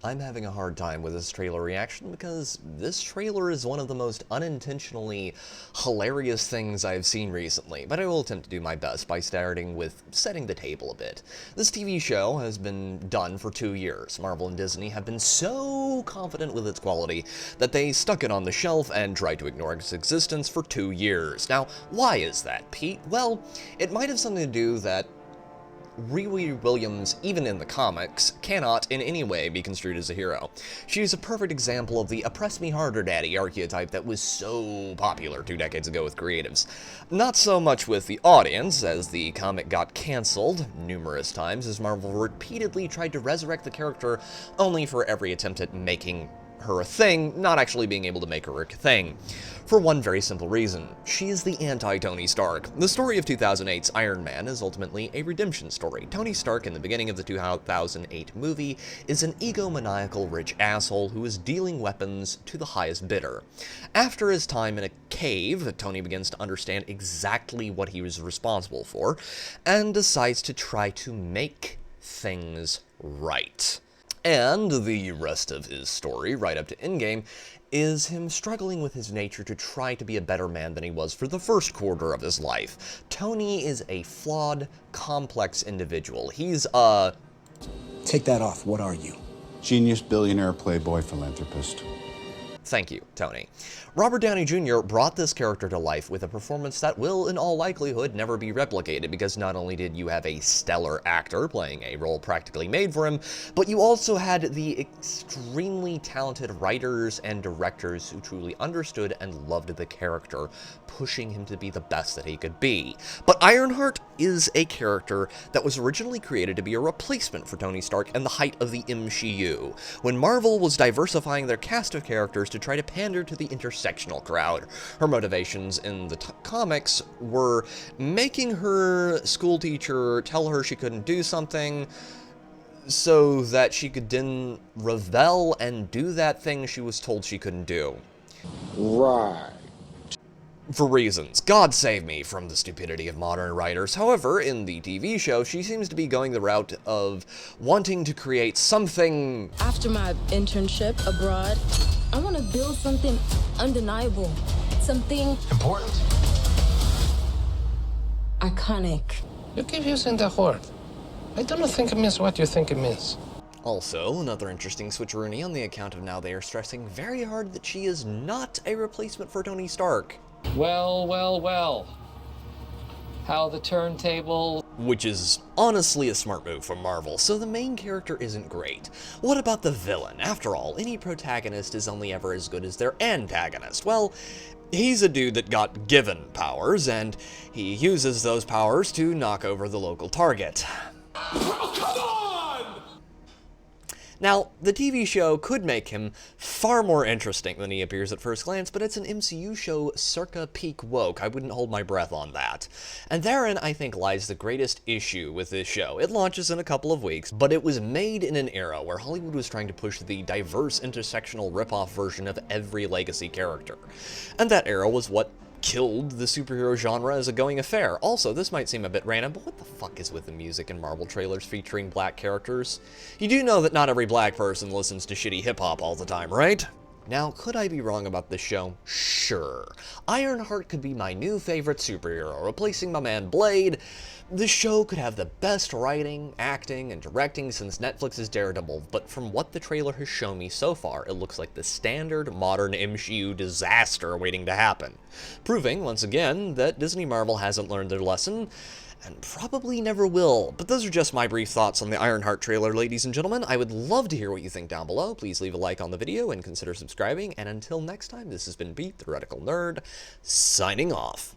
I'm having a hard time with this trailer reaction because this trailer is one of the most unintentionally hilarious things I've seen recently, but I will attempt to do my best by starting with setting the table a bit. This TV show has been done for 2 years. Marvel and Disney have been so confident with its quality that they stuck it on the shelf and tried to ignore its existence for 2 years. Now, why is that, Pete? Well, it might have something to do that Riri Williams, even in the comics, cannot in any way be construed as a hero. She is a perfect example of the oppress me harder daddy archetype that was so popular 2 decades ago with creatives. Not so much with the audience, as the comic got cancelled numerous times as Marvel repeatedly tried to resurrect the character only for every attempt at making her a thing, not actually being able to make her a thing. For one very simple reason. She is the anti-Tony Stark. The story of 2008's Iron Man is ultimately a redemption story. Tony Stark, in the beginning of the 2008 movie, is an egomaniacal rich asshole who is dealing weapons to the highest bidder. After his time in a cave, Tony begins to understand exactly what he was responsible for, and decides to try to make things right. And the rest of his story, right up to Endgame, is him struggling with his nature to try to be a better man than he was for the first quarter of his life. Tony is a flawed, complex individual. He's a... Take that off. What are you? Genius, billionaire, playboy, philanthropist. Thank you, Tony. Robert Downey Jr. brought this character to life with a performance that will, in all likelihood, never be replicated, because not only did you have a stellar actor playing a role practically made for him, but you also had the extremely talented writers and directors who truly understood and loved the character, pushing him to be the best that he could be. But Ironheart is a character that was originally created to be a replacement for Tony Stark and the height of the MCU, when Marvel was diversifying their cast of characters to try to pander to the intersectional crowd. Her motivations in the comics were making her school teacher tell her she couldn't do something so that she could then rebel and do that thing she was told she couldn't do. Right. For reasons. God save me from the stupidity of modern writers. However, in the TV show, she seems to be going the route of wanting to create something... After my internship abroad, I want to build something undeniable. Something... important. iconic. You keep using the word. I don't think it means what you think it means. Also, another interesting switcheroony on the account of now they are stressing very hard that she is not a replacement for Tony Stark. Well, well, well. How the turntable... Which is honestly a smart move from Marvel, so the main character isn't great. What about the villain? After all, any protagonist is only ever as good as their antagonist. Well, he's a dude that got given powers, and he uses those powers to knock over the local target. Oh, come on! Now, the TV show could make him far more interesting than he appears at first glance, but it's an MCU show circa peak woke. I wouldn't hold my breath on that. And therein, I think, lies the greatest issue with this show. It launches in a couple of weeks, but it was made in an era where Hollywood was trying to push the diverse, intersectional ripoff version of every legacy character. And that era was what killed the superhero genre as a going affair. Also, this might seem a bit random, but what the fuck is with the music in Marvel trailers featuring black characters? You do know that not every black person listens to shitty hip-hop all the time, right? Now, could I be wrong about this show? Sure. Ironheart could be my new favorite superhero, replacing my man Blade. The show could have the best writing, acting, and directing since Netflix's Daredevil, but from what the trailer has shown me so far, it looks like the standard modern MCU disaster waiting to happen. Proving, once again, that Disney Marvel hasn't learned their lesson, and probably never will. But those are just my brief thoughts on the Ironheart trailer, ladies and gentlemen. I would love to hear what you think down below. Please leave a like on the video and consider subscribing. And until next time, this has been Pete, the Radical Nerd, signing off.